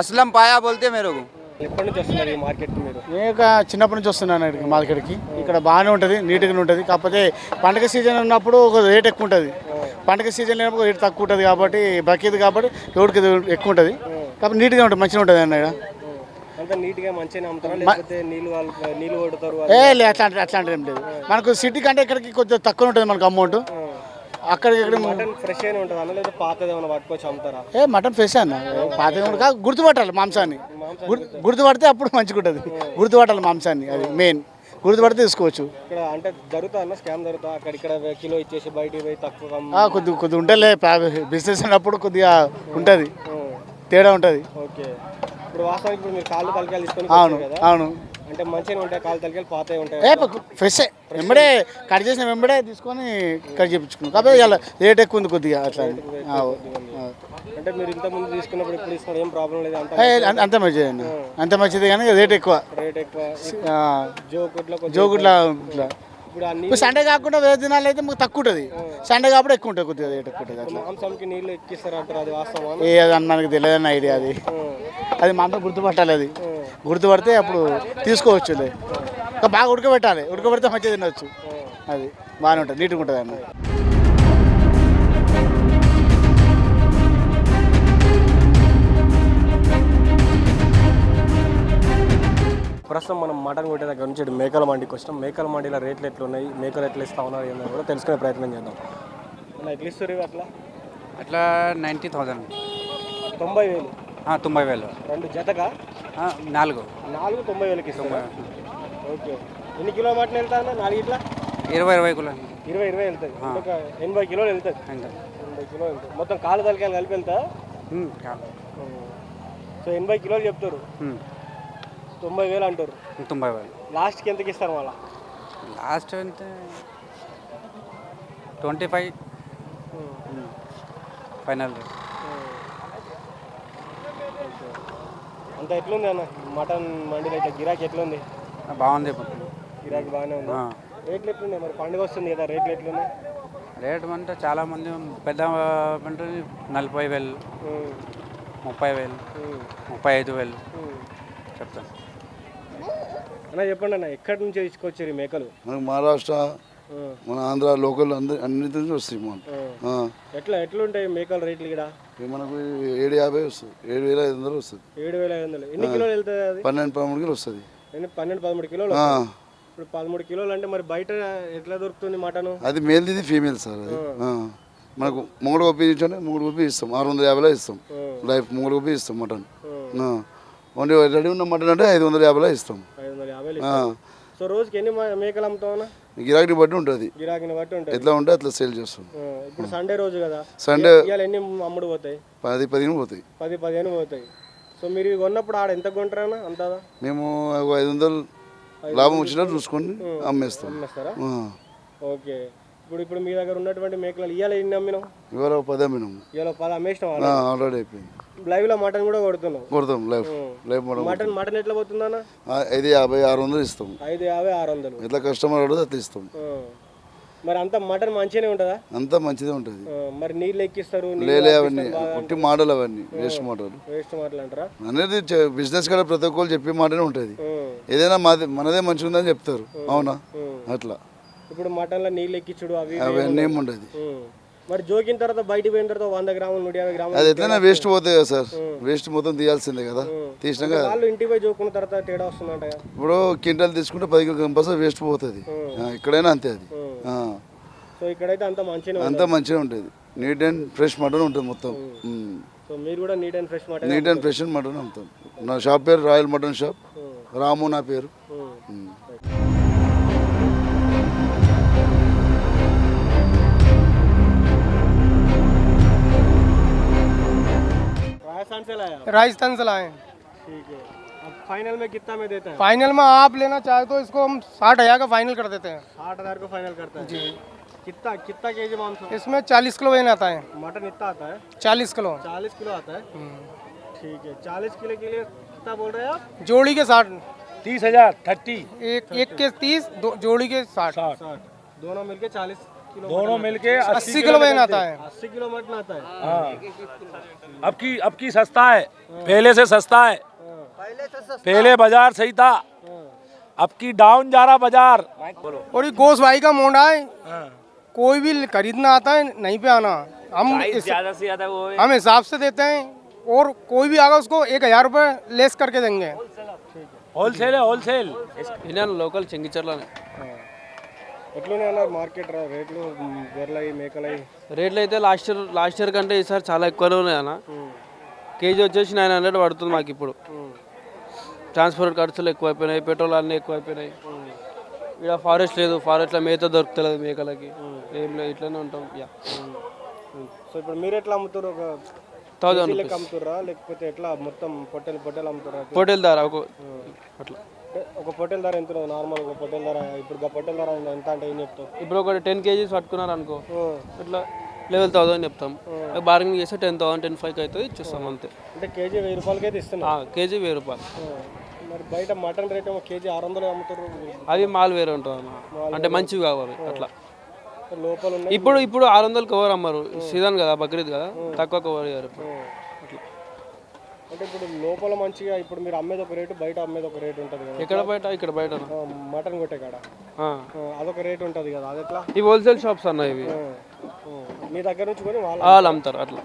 असलम पाया बोलते मेरे को। ఎప్పటి నుంచి వస్తున్నారు ఈ మార్కెట్కి మీరు? నేను చిన్నప్పటి నుంచి వస్తున్నాను ఇక్కడికి మార్కెట్కి. ఇక్కడ బాగానే ఉంటుంది, నీట్గా ఉంటుంది. కాకపోతే పండుగ సీజన్ ఉన్నప్పుడు ఒక రేట్ ఎక్కువ ఉంటుంది, పండుగ సీజన్ లేనప్పుడు రేట్ తక్కువ ఉంటుంది. కాబట్టి బకీద్ కాబట్టి రోడ్కి ఎక్కువ ఉంటుంది. కాబట్టి నీట్గా ఉంటుంది, మంచిగా ఉంటుంది అన్న. అంత నీట్గా మంచిగా అమ్ముతారా లేకపోతే నీళ్ళు కొడతారు? లేదు, అట్లాంటిది ఏం లేదు. మనకు సిటీ కంటే ఇక్కడికి కొంచెం తక్కువ ఉంటుంది మనకు అమౌంట్. అక్కడికి మటన్ ఫ్రెష్ అయినా ఉంటుంది అన్న, లేదా పాతది ఏమైనా పట్టుకొచ్చి అమ్ముతారా? మటన్ ఫ్రెష్ అన్న, పాతది కాదు. గుర్తుపట్టాలి మాంసాన్ని, గుర్తుపడితే అప్పుడు మంచిగా ఉంటుంది. గుర్తుపట్టాలి మాంసాన్ని, అది మెయిన్. గుర్తుపడితే తీసుకోవచ్చు. ఇక్కడ అంటే జరుగుతా అన్న స్కామ్ జరుగుతా? ఇక్కడ కిలో ఇచ్చేసి బయటికి పోయి తక్కువ కొద్దిగా ఉంటేలే. బిజినెస్ అన్నప్పుడు కొద్దిగా ఉంటుంది, తేడా ఉంటుంది. ఓకే. ఇప్పుడు వాస్తవానికి ఇప్పుడు మీరు కాళ్ళు తలకాయలు తీసుకొని? అవును. అంటే మంచిగా ఉంటాయి కాళ్ళు తలకాయలు, పాతవి ఉంటాయి? ఫ్రెష్ వెంబడే కట్ చేసిన వెంబడే తీసుకొని కట్ చేయించుకున్నాం. కాబట్టి ఇలా రేట్ ఎక్కువ ఉంది కొద్దిగా అట్లా. అంటే మీరు ఇంత ముందు తీసుకున్నప్పుడు ఇప్పుడు ఇస్తున్నారు, ఏం ప్రాబ్లం లేదు? అంత మంచిది అండి, అంత మంచిది. కానీ రేట్ ఎక్కువ. జోగుట్లా ఇట్లా. ఇప్పుడు సండే కాకుండా వేరే దినాలు అయితే మాకు తక్కువ ఉంటుంది. సండే కాబట్టి ఎక్కువ ఉంటుంది, కొద్దిగా రేట్ ఎక్కువ ఉంటుంది. అట్లా మాంసంకి నీళ్ళు ఎక్కిస్తారంటారు, అది వాస్తవమా? అది మనకు తెలియదని ఐడియా. అది మాత్రం గుర్తుపట్టాలి. అది గుర్తుపడితే అప్పుడు తీసుకోవచ్చులే. బాగా ఉడకబెట్టాలి, ఉడకబెడితే మంచిగా తినవచ్చు. అది బాగానే ఉంటుంది, నీట్గా ఉంటుంది అన్న. ప్రస్తుతం మనం మటన్ కొట్టే దగ్గర నుంచి ఇటు మేకల మండికి వచ్చినాం. మేకల మండిలో రేట్లు ఎట్లున్నాయి, మేకలు ఎట్లా ఇస్తా ఉన్నారు ఏందని కూడా తెలుసుకునే ప్రయత్నం చేద్దాం. ఎట్లా ఇస్తారు అట్లా? అట్లా 90,000. 90,000. 90,000. రెండు జతగా 4 90,000కి ఇస్తాం. ఓకే. ఎన్ని కిలో మటన్ వెళ్తా అన్న 4 ఇట్లా? 20 కిలో 20 వెళ్తుంది. ఒక 80 కిలోలు వెళ్తుంది. 80 కిలోలు వెళ్తుంది. మొత్తం కాలు తలకాయలు కలిపి వెళ్తా? సో 80 కిలోలు చెప్తారు, 90,000 అంటారు. 90,000 లాస్ట్కి ఎంతకి ఇస్తారు మళ్ళీ? లాస్ట్ అంటే 25 ఫైనల్. అంత ఎట్లుంది అన్న మటన్ మండీలో ఇట్లా గిరాకీ ఎట్లుంది? బాగుంది. గిరాకీ బాగానే ఉంది. రేట్లు ఎట్లున్నాయి మరి? పండుగ వస్తుంది కదా, రేట్లు ఎట్లున్నాయి? రేట్ అంటే చాలామంది పెద్ద అంటే 40,000, 30,000, 35,000 చెప్తాను. అన్న చెప్పండి అన్న, ఎక్కడి నుంచి తీసుకొచ్చారు ఈ మేకలు? మనకు మహారాష్ట్ర, మన ఆంధ్ర లోకల్ అన్నిటి నుంచి వస్తాయి మాట. ఎట్లుంటాయి మేకల రేట్లు ఇక్కడ? మనకు 750 వస్తుంది, 7,500 వస్తుంది. 7,500. ఎన్ని కిలోలు వెళ్తుంది అది? 12-13 కిలో వస్తుంది. 12-13 కిలోలు. ఇప్పుడు 13 కిలోలు అంటే మరి బయట ఎట్లా దొరుకుతుంది మటన్? అది మేల్ది, ఇది ఫీమేల్ సార్. అది మనకు 3 గొప్పి ఇస్తాం, 650 ఇస్తాం. లైఫ్ 3 గొప్పి ఇస్తాం మటన్. ఓన్లీ రెడీ ఉన్న మటన్ అంటే 550 ఇస్తాం. 550. సో రోజుకి ఎన్ని మేకలు అమ్ముతామన్నా? గిరాకీని బట్టి ఉంటుంది. గిరాకీని బట్టి ఉంటుంది. ఎట్లా ఉంటే అట్లా సేల్ చేస్తాం. ఇప్పుడు సండే రోజు కదా, సండే ఇవాళ ఎన్ని అమ్ముడు పోతాయి? 10-15 పోతాయి. 10-15 పోతాయి. సో మీరు ఇవి కొన్నప్పుడు ఆడ ఎంత కొంటారా అంతదా? మేము 500 లాభం వచ్చినట్టు చూసుకొని అమ్మేస్తారా? ఓకే. ఇప్పుడు మీ దగ్గర ఉన్నటువంటి మేకలు ఇవాళ ఎన్ని అమ్మినాం? ఇవాళ 10 అమ్మినాం. ఇవాళ 10 అమ్మేసినాం. ఆల్రెడీ అయిపోయింది. లైవ్ లో మటన్ కూడా కొడతాం. లైవ్ మటన్ ఎట్లా పోతుందన్నా? 550-600 ఇస్తాం. 550-600 ఎట్లా కస్టమర్ అడిగితే అట్లా ఇస్తాం. మరి అంత మటన్ మంచిగానే ఉంటుందా? అంతా మంచిదే ఉంటుంది. మరి నీళ్ళు ఎక్కిస్తారు? లేలే, అవన్నీ పుట్టి మాటలు, అవన్నీ వేస్ట్ మాటలు అంటారా? అనేది బిజినెస్ కూడా ప్రతి ఒక్కరు చెప్పే మాటనే ఉంటుంది. ఏదైనా మనదే మంచిగా ఉందని చెప్తారు. అవునా? అట్లా ఇప్పుడు మటన్ లో నీళ్ళు ఎక్కించుడు అవన్నీ ఏమి ఉండదు. మరి జోకిన తర్వాత బయటికి పోయిన తర్వాత 100 గ్రాములు 150 గ్రాములు అది ఎట్లయినా వేస్ట్ పోతాయి కదా సార్. వేస్ట్ మొత్తం తీయాల్సిందే కదా. తీసినాక వాళ్ళు ఇంటికి పోయి జోకున్న తర్వాత తేడా వస్తుందంట. ఇప్పుడు క్వింటాల్ తీసుకుంటే 10 కిలో కంపల్సరీ వేస్ట్ పోతుంది. ఎక్కడైనా అంతే అది. సో ఇక్కడైతే అంత మంచిగా ఉంటుంది. నీట్ అండ్ ఫ్రెష్ మటన్ ఉంటుంది మొత్తం. సో మీరు కూడా నీట్ అండ్ ఫ్రెష్ మటన్ అమ్ముతాం. నా షాప్ పేరు రాయల్ మటన్ షాప్, రాము నా పేరు. राजस्थान से लाए। ठीक है। अब फाइनल में कितना में देते हैं? फाइनल में आप लेना चाहे तो इसको हम 60,000 का फाइनल कर देते हैं। 60,000 को फाइनल करते हैं जी। कितना केजी मांस? इसमें 40 किलो वजन आता है। मटन इतना आता है? 40 किलो। 40 किलो आता है। ठीक है। 40 किलो के लिए कितना बोल रहे हैं आप? जोड़ी के 60। 30,000 30। एक के 30, जोड़ी के 60। दोनों मिलके 40 किलो। दोनों मिलके 80 किलो वजन आता है। 80 किलो मटन आता है। अब की सस्ता है, पहले से सस्ता है। पहले बाजार सही था, अब की डाउन जा रहा बाजार। और ये गोश्त भाई का मोंडा है, कोई भी खरीदना आता है नहीं पे आना, हम ज्यादा से ज्यादा वो हम हिसाब से देते हैं। और कोई भी आगा उसको 1,000 रुपये लेस करके देंगे। होलसेल है, होलसेल। లోకల్ చెంగిచర్లనే. ఎట్లునే అన్నారు మార్కెట్ రేట్లు? గొర్రెలవి మేకలవి రేట్లు అయితే లాస్ట్ ఇయర్ కంటే ఈసారి చాలా ఎక్కువనే ఉన్నాయి అన్న. కేజీ వచ్చేసి 900 పడుతుంది మాకు ఇప్పుడు. ట్రాన్స్పోర్ట్ ఖర్చులు ఎక్కువైపోయినాయి, పెట్రోల్ అన్నీ ఎక్కువైపోయినాయి. ఇక్కడ ఫారెస్ట్ లేదు, ఫారెస్ట్లో మేత దొరుకుతలేదు మేకలకి. ఏం లేదు, ఇట్లనే ఉంటాం. సో ఇప్పుడు మీరు ఎట్లా అమ్ముతారు? ఒక 1000 రూపీస్ అమ్ముతారా లేకపోతే ఎట్లా మొత్తం పొట్టెలు అమ్ముతారా? పొట్టెల ధర అట్లా. ఒక పొట్టెల ధర ఎంత నార్మల్? ఒక పొట్టెల ధర ఇప్పుడు పొట్టెల ధర ఎంత అంటే ఏం చెప్తావు? ఇప్పుడు ఒక 10 కేజీస్ పట్టుకున్నారు అనుకో, ఇట్లా 11,000 చెప్తాం. బార్గెనింగ్ చేస్తే 10,000 10,500 అవుతుంది, ఇచ్చేస్తాం అంతే. అంటే కేజీ 1000 రూపాయలకి అయితే ఇస్తున్నాం. కేజీ 1000 రూపాయలు. మరి బయట మటన్ రేట్ ఏమో కేజీ 600 అమ్ముతారు. అవి మాల్ వేరే ఉంటుంది అంటే మంచివి కావాలి అట్లా. లోపల ఇప్పుడు 600 కవర్ అమ్మారు, సీజన్ కదా, బక్రీద్ కదా, తక్కువ కవర్ అయ్యారు. అంటే ఇప్పుడు లోపల మంచిగా ఇప్పుడు మీరు అమ్మేది ఒక రేటు, బయట అమ్మేది ఒక రేటు ఉంటుంది కదా. ఎక్కడ బయట? ఇక్కడ బయట మటన్ కొట్టే కాడ అదొక రేటు ఉంటుంది కదా, అది ఎట్లా? ఈ హోల్సేల్ షాప్స్ అన్న ఇవి. మీ దగ్గర నుంచి కొని వాళ్ళు అమ్ముతారు అట్లా.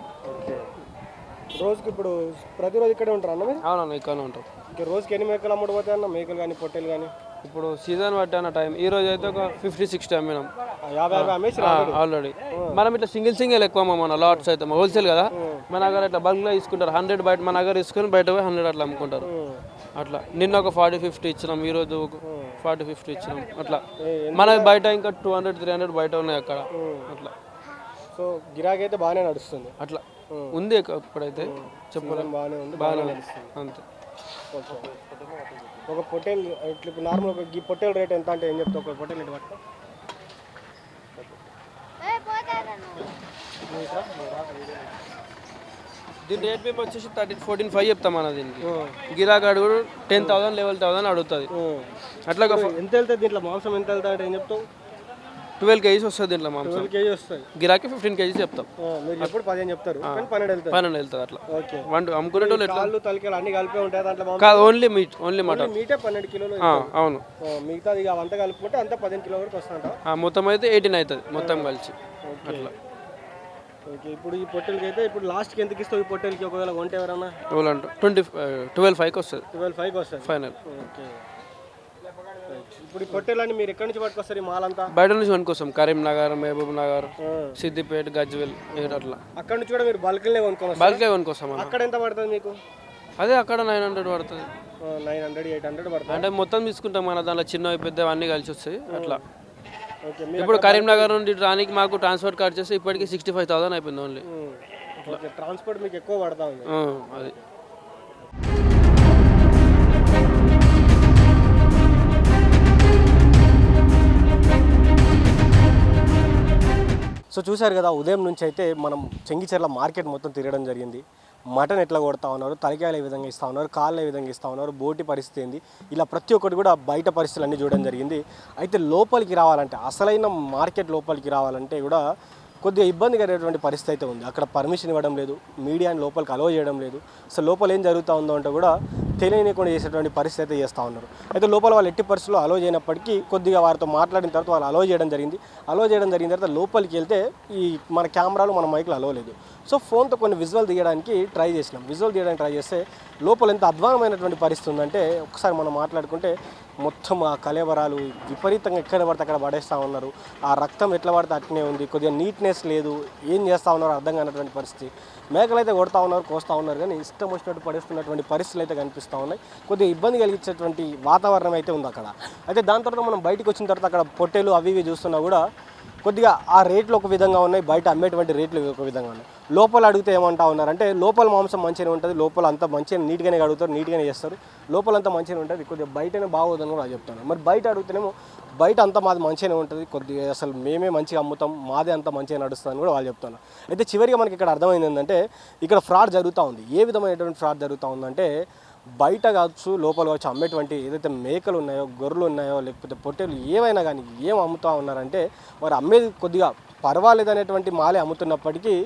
రోజుకి ఇప్పుడు ప్రతిరోజు ఇక్కడే ఉంటారు అన్న మీరు? అవునన్నా, ఇక్కడనే ఉంటాం. రోజుకి ఎన్ని మేకలు అమ్ముడుపోతాయి అన్న? మేకలు కానీ పొట్టేలు కానీ ఇప్పుడు సీజన్ బట్టి అన్న టైం ఈ రోజు అయితే ఒక 50-60 అమ్మినాం 50 అమ్మేసి ఆల్రెడీ. మనం ఇట్లా సింగిల్ ఎక్కువ మన లాట్స్ అయితే హోల్సేల్ కదా, మన దగ్గర ఇట్లా బల్క్లో తీసుకుంటారు. 100 బయట మన దగ్గర తీసుకుని బయట పోయి 100 అట్లా అమ్ముకుంటారు. అట్లా నిన్న ఒక 40-50 ఇచ్చినాం, ఈరోజు 40-50 ఇచ్చినాం. అట్లా మనకి బయట ఇంకా 200-300 బయట ఉన్నాయి అక్కడ. అట్లా సో గిరాకీ అయితే బాగానే నడుస్తుంది. అట్లా ఉంది ఇప్పుడైతే చెప్పలేం, బాగానే ఉంది, బాగానే నడుస్తుంది అంతే. ఒక పొట్టేల్ ఇట్లా ఇప్పుడు నార్మల్ ఒక ఈ పొట్టేల్ రేట్ ఎంత అంటే ఏం చెప్తావు? ఒక పొట్టేల్ రేట్ పట్టుకో. దీని రేట్ మేము వచ్చేసి 14,500 చెప్తాం అన్న. దీనికి గిరాకాడు కూడా 10,000 11,000 అడుగుతుంది. అట్లా ఎంత వెళ్తుంది దీంట్లో మాంసం? ఎంత వెళ్తా అంటే ఏం చెప్తావు? 12 kgs వస్తుంది దీంట్లో మాంసం. 12 kg వస్తుంది. గిరాకీ 15 kgs చెప్తాం. మీరు ఎప్పుడు 15 చెప్తారు, 12 వెళ్తారు. 12 వెళ్తుంది అట్లా. ఓకే. అమ్ముకునేటోళ్ళు ఎట్లా? కాళ్ళు తలకాయలు అన్ని కలిపే ఉంటాయి దాంట్లో? కాదు, ఓన్లీ మీట్, ఓన్లీ మటన్. మీటే 12 కిలోలు. అవును. మిగతాది అవంతా కలుపుకుంటే అంతా 15 కిలో వరకు వస్తుంట. మొత్తం అయితే 18 అవుతుంది మొత్తం కలిసి అట్లా. ఓకే. ఇప్పుడు ఈ పొట్టెలకి అయితే ఇప్పుడు లాస్ట్కి ఎంతకి ఇస్తావు ఈ పొట్టెలకి ఒకవేళ కొంటే ఎవరన్నా? 12,500 వస్తుంది. 12,500 వస్తుంది ఫైనల్. ఓకే. ఇప్పుడు ఈ పొట్టెలని మీరు ఎక్కడి నుంచి పట్టుకొస్తారు ఈ మాల్ అంతా? బయట నుంచి కొనుక్కోస్తాం. కరీంనగర్, మహబూబ్ నగర్, సిద్దిపేట, గజ్వేల్ అట్లా. అక్కడ నుంచి కూడా మీరు బల్క్లే కొనుక్కోవాలి? బల్క్లే కొనుక్కోస్తాం. అక్కడ ఎంత పడుతుంది మీకు? అదే అక్కడ 900 పడుతుంది. 900-800 పడుతుంది. అంటే మొత్తం తీసుకుంటాం మన దాంట్లో చిన్న పెద్ద అన్నీ కలిసి వస్తాయి అట్లా. ఇప్పుడు కరీంనగర్ నుండి రానికి మాకు ట్రాన్స్పోర్ట్ ఖర్చు చేస్తే ఇప్పటికి 65,000 అయిపోయింది ఓన్లీ. ట్రాన్స్పోర్ట్ మీకు ఎక్కువ పడతా ఉంది. అది సో చూశారు కదా, ఉదయం నుంచి అయితే మనం చెంగిచెర్ల మార్కెట్ మొత్తం తిరగడం జరిగింది. మటన్ ఎట్లా కొడతా ఉన్నారు, తలకాయలు ఏ విధంగా ఇస్తూ ఉన్నారు, కాళ్ళు ఏ విధంగా ఇస్తూ ఉన్నారు, బోటి పరిస్థితి ఏంది, ఇలా ప్రతి ఒక్కటి కూడా బయట పరిస్థితులు అన్నీ చూడడం జరిగింది. అయితే లోపలికి రావాలంటే, అసలైన మార్కెట్ లోపలికి రావాలంటే కూడా కొద్దిగా ఇబ్బంది కలిగేటువంటి పరిస్థితి అయితే ఉంది. అక్కడ పర్మిషన్ ఇవ్వడం లేదు, మీడియాని లోపలికి అలో చేయడం లేదు. అసలు లోపల ఏం జరుగుతూ ఉందో అంటే కూడా తెలియనికుండా చేసేటువంటి పరిస్థితి అయితే చేస్తూ ఉన్నారు. అయితే లోపల వాళ్ళు ఎట్టి పరిస్థితుల్లో అలో చేయనప్పటికీ కొద్దిగా వారితో మాట్లాడిన తర్వాత వాళ్ళు అలో చేయడం జరిగింది. అలో చేయడం జరిగిన తర్వాత లోపలికి వెళ్తే ఈ మన కెమెరాలు మన మైకులు అలో లేదు. సో ఫోన్తో కొన్ని విజువల్ తీయడానికి ట్రై చేసినాం. విజువల్ తీయడానికి ట్రై చేస్తే లోపల ఎంత అధ్వానమైనటువంటి పరిస్థితి ఉందంటే ఒకసారి మనం మాట్లాడుకుంటే మొత్తం ఆ కలేబరాలు విపరీతంగా ఎక్కడ పడితే అక్కడ పడేస్తూ ఉన్నారు. ఆ రక్తం ఎట్లా పడితే అట్నే ఉంది. కొద్దిగా నీట్నెస్ లేదు. ఏం చేస్తూ ఉన్నారో అర్థం కానటువంటి పరిస్థితి. మేకలు అయితే కొడతా ఉన్నారు, కోస్తూ ఉన్నారు, కానీ ఇష్టం వచ్చినట్టు పడేస్తున్నటువంటి పరిస్థితులు అయితే కనిపిస్తూ ఉన్నాయి. కొద్దిగా ఇబ్బంది కలిగించేటువంటి వాతావరణం అయితే ఉంది అక్కడ. అయితే దాని తర్వాత మనం బయటకు వచ్చిన తర్వాత అక్కడ పొట్టేలు అవి ఇవి చూస్తున్నా కూడా కొద్దిగా ఆ రేట్లు ఒక విధంగా ఉన్నాయి, బయట అమ్మేటువంటి రేట్లు ఒక విధంగా ఉన్నాయి. లోపల అడిగితే ఏమంటా ఉన్నారంటే లోపల మాంసం మంచిగానే ఉంటుంది, లోపల అంతా మంచిగా నీట్గానే అడుగుతారు, నీట్గానే చేస్తారు, లోపలంతా మంచిగానే ఉంటుంది, కొద్దిగా బయటనే బాగోదని కూడా చెప్తాను. మరి బయట అడిగితేనేమో బయట అంతా మాది మంచిగానే ఉంటుంది, కొద్దిగా అసలు మేమే మంచిగా అమ్ముతాం, మాదే అంతా మంచిగా నడుస్తుందని కూడా వాళ్ళు చెప్తాను. అయితే చివరిగా మనకి ఇక్కడ అర్థమైంది ఏంటంటే ఇక్కడ ఫ్రాడ్ జరుగుతూ ఉంది. ఏ విధమైనటువంటి ఫ్రాడ్ జరుగుతూ ఉందంటే బయట కావచ్చు లోపల కావచ్చు అమ్మేటువంటి ఏదైతే మేకలు ఉన్నాయో, గొర్రెలు ఉన్నాయో, లేకపోతే పొట్టేలు ఏమైనా కానీ ఏం అమ్ముతూ ఉన్నారంటే వారు అమ్మేది కొద్దిగా పర్వాలేదనేటువంటి మాలే అమ్ముతున్నప్పటికీ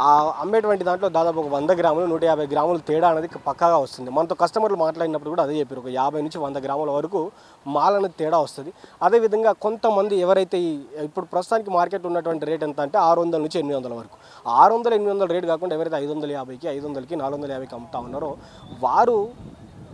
ఆ అమ్మేటువంటి దాంట్లో దాదాపు ఒక 100 గ్రాములు 150 గ్రాములు తేడా అనేది పక్కాగా వస్తుంది. మనతో కస్టమర్లు మాట్లాడినప్పుడు కూడా అదే చెప్పారు, ఒక 50 నుంచి 100 గ్రాముల వరకు మాల్ అనేది తేడా వస్తుంది. అదేవిధంగా కొంతమంది ఎవరైతే ఇప్పుడు ప్రస్తుతానికి మార్కెట్ ఉన్నటువంటి రేట్ ఎంత అంటే 600 నుంచి 800 వరకు, 600-800 రేట్ కాకుండా ఎవరైతే 550కి 500కి 450కి అమ్ముతా ఉన్నారో వారు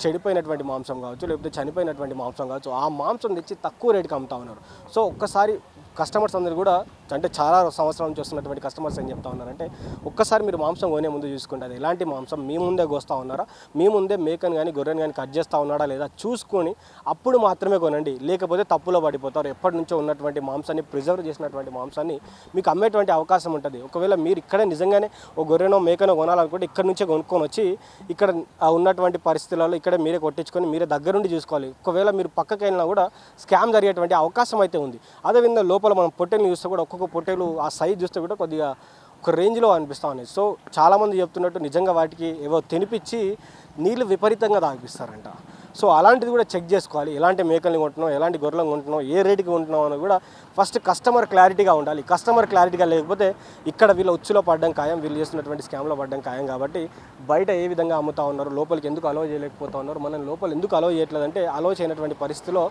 చెడిపోయినటువంటి మాంసం కావచ్చు, లేకపోతే చనిపోయినటువంటి మాంసం కావచ్చు, ఆ మాంసం తెచ్చి తక్కువ రేటుకి అమ్ముతా ఉన్నారు. సో ఒక్కసారి కస్టమర్స్ అందరూ కూడా అంటే చాలా సంవత్సరాల నుంచి వస్తున్నటువంటి కస్టమర్స్ ఏం చెప్తా ఉన్నారంటే ఒక్కసారి మీరు మాంసం కొనే ముందు చూసుకుంటే అది ఎలాంటి మాంసం, మీ ముందే కోస్తూ ఉన్నారా, మీ ముందే మేకను కానీ గొర్రెను కానీ కట్ చేస్తూ ఉన్నాడా లేదా చూసుకొని అప్పుడు మాత్రమే కొనండి, లేకపోతే తప్పులో పడిపోతారు. ఎప్పటి నుంచో ఉన్నటువంటి మాంసాన్ని ప్రిజర్వ్ చేసినటువంటి మాంసాన్ని మీకు అమ్మేటువంటి అవకాశం ఉంటుంది. ఒకవేళ మీరు ఇక్కడే నిజంగానే ఒక గొర్రెనో మేకనో కొనాలనుకుంటే ఇక్కడ నుంచే కొనుక్కొని వచ్చి ఇక్కడ ఉన్నటువంటి పరిస్థితులలో ఇక్కడే మీరే కొట్టించుకొని మీరే దగ్గరుండి చూసుకోవాలి. ఒకవేళ మీరు పక్కకి వెళ్ళినా కూడా స్కామ్ జరిగేటువంటి అవకాశం అయితే ఉంది. అదేవిధంగా లోపల మనం పొట్టేలు చూస్తే కూడా ఒక్కొక్క పొట్టేలు ఆ సైజ్ చూస్తే కూడా కొద్దిగా ఒక రేంజ్లో అనిపిస్తూ ఉన్నాయి. సో చాలామంది చెప్తున్నట్టు నిజంగా వాటికి ఏవో తినిపించి నీళ్ళు విపరీతంగా తాగిపిస్తారంట. సో అలాంటిది కూడా చెక్ చేసుకోవాలి. ఎలాంటి మేకల్ని కొంటున్నాం, ఎలాంటి గొర్రెలను కొంటున్నాం, ఏ రేటుకి కొంటున్నాం అని కూడా ఫస్ట్ కస్టమర్ క్లారిటీగా ఉండాలి. కస్టమర్ క్లారిటీగా లేకపోతే ఇక్కడ వీళ్ళ ఉచ్చులో పడడం ఖాయం, వీళ్ళు చేస్తున్నటువంటి స్కామ్లో పడడం ఖాయం. కాబట్టి బయట ఏ విధంగా అమ్ముతా ఉన్నారు, లోపలికి ఎందుకు అలో చేయలేకపోతా ఉన్నారు, మనం లోపల ఎందుకు అలో చేయట్లేదంటే అలో చేయనటువంటి పరిస్థితిలో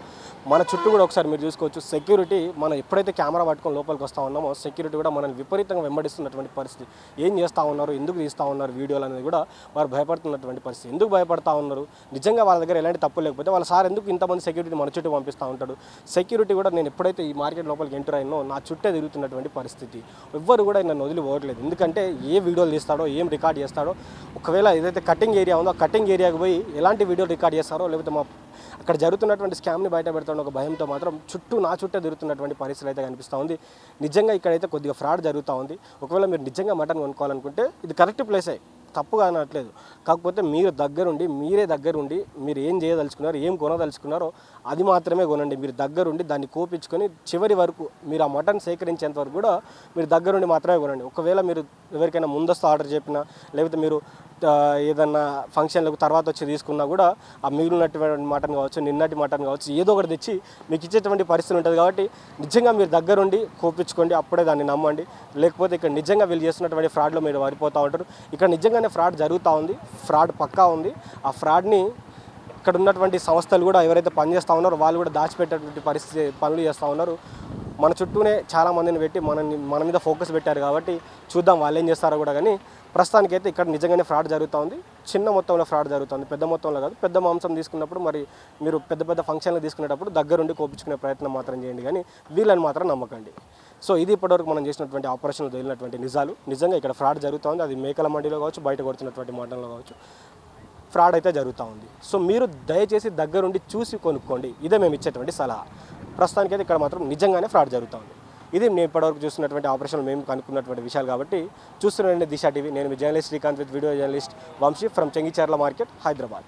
మన చుట్టూ కూడా ఒకసారి మీరు చూసుకోవచ్చు. సెక్యూరిటీ మనం ఎప్పుడైతే కెమెరా పట్టుకొని లోపలికి వస్తూ ఉన్నామో సెక్యూరిటీ కూడా మనల్ని విపరీతంగా వెంబడిస్తున్నటువంటి పరిస్థితి. ఏం చేస్తూ ఉన్నారు, ఎందుకు తీస్తూ ఉన్నారు వీడియోలు అనేది కూడా వారు భయపడుతున్నటువంటి పరిస్థితి. ఎందుకు భయపడతా ఉన్నారు, నిజంగా వాళ్ళ దగ్గర ఎలాంటి తప్పు లేకపోతే వాళ్ళ సార్ ఎందుకు ఇంతమంది సెక్యూరిటీ మన చుట్టూ పంపిస్తూ ఉంటాడు. సెక్యూరిటీ కూడా నేను ఎప్పుడైతే ఈ మార్కెట్ లోపలికి ఎంటర్ అయినో నా చుట్టే తిరుగుతున్నటువంటి పరిస్థితి. ఎవ్వరు కూడా నన్ను వదిలిపోవట్లేదు. ఎందుకంటే ఏ వీడియోలు తీస్తాడో, ఏం రికార్డ్ చేస్తాడో, ఒకవేళ ఏదైతే కటింగ్ ఏరియా ఉందో ఆ కటింగ్ ఏరియాకి పోయి ఎలాంటి వీడియోలు రికార్డ్ చేస్తారో, లేకపోతే మా అక్కడ జరుగుతున్నటువంటి స్కామ్ని బయట పెడతాడో ఒక భయంతో మాత్రం నా చుట్టే తిరుగుతున్నటువంటి పరిస్థితి అయితే కనిపిస్తూ ఉంది. నిజంగా ఇక్కడైతే కొద్దిగా ఫ్రాడ్ జరుగుతూ ఉంది. ఒకవేళ మీరు నిజంగా మటన్ కొనుక్కోవాలనుకుంటే ఇది కరెక్ట్ ప్లేసే, తప్పుగా అనట్లేదు. కాకపోతే మీరు మీరే దగ్గరుండి మీరు ఏం చేయదలుచుకున్నారు, ఏం కొనదలుచుకున్నారో అది మాత్రమే కొనండి. మీరు దగ్గరుండి దాన్ని కోపించుకొని చివరి వరకు మీరు ఆ మటన్ సేకరించేంత వరకు కూడా మీరు దగ్గరుండి మాత్రమే కొనండి. ఒకవేళ మీరు ఎవరికైనా ముందస్తు ఆర్డర్ చెప్పినా, లేకపోతే మీరు ఏదన్నా ఫంక్షన్లకు తర్వాత వచ్చి తీసుకున్నా కూడా ఆ మిగిలినటువంటి మటన్ కావచ్చు, నిన్నటి మటన్ కావచ్చు, ఏదో ఒకటి తెచ్చి మీకు ఇచ్చేటువంటి పరిస్థితి ఉంటుంది. కాబట్టి నిజంగా మీరు దగ్గరుండి కోపించుకోండి, అప్పుడే దాన్ని నమ్మండి. లేకపోతే ఇక్కడ నిజంగా వీళ్ళు చేస్తున్నటువంటి ఫ్రాడ్లో మీరు వారిపోతూ ఉంటారు. ఇక్కడ నిజంగానే ఫ్రాడ్ జరుగుతూ ఉంది, ఫ్రాడ్ పక్కా ఉంది. ఆ ఫ్రాడ్ని ఇక్కడ ఉన్నటువంటి సంస్థలు కూడా ఎవరైతే పనిచేస్తూ ఉన్నారో వాళ్ళు కూడా దాచిపెట్టేటువంటి పరిస్థితి పనులు చేస్తూ ఉన్నారు. మన చుట్టూనే చాలామందిని పెట్టి మన మీద ఫోకస్ పెట్టారు. కాబట్టి చూద్దాం వాళ్ళు ఏం చేస్తారో కూడా. కానీ ప్రస్తుతానికైతే ఇక్కడ నిజంగానే ఫ్రాడ్ జరుగుతూ ఉంది. చిన్న మొత్తంలో ఫ్రాడ్ జరుగుతుంది, పెద్ద మొత్తంలో కాదు. పెద్ద మాంసం తీసుకున్నప్పుడు మరి మీరు పెద్ద ఫంక్షన్లు తీసుకునేటప్పుడు దగ్గరుండి కోపించుకునే ప్రయత్నం మాత్రం చేయండి, కానీ వీళ్ళని మాత్రం నమ్మకండి. సో ఇది ఇప్పటివరకు మనం చేసినటువంటి ఆపరేషన్లో తేలినటువంటి నిజాలు. నిజంగా ఇక్కడ ఫ్రాడ్ జరుగుతుంది. అది మేకల మండిలో కావచ్చు, బయట కొడుతున్నటువంటి మటన్లో కావచ్చు, ఫ్రాడ్ అయితే జరుగుతూ ఉంది. సో మీరు దయచేసి దగ్గరుండి చూసి కొనుక్కోండి. ఇదే మేము ఇచ్చేటువంటి సలహా. ప్రస్తుతానికైతే ఇక్కడ మాత్రం నిజంగానే ఫ్రాడ్ జరుగుతూ ఉంది. ఇది నేను ఇప్పటివరకు చూస్తున్నటువంటి ఆపరేషన్లు మేము కనుక్కున్నటువంటి విషయాలు. కాబట్టి చూస్తున్నానండి దిశ టీవీ. నేను మీ journalist Srikanth with video journalist Vamshi from Chengicherla market, Hyderabad.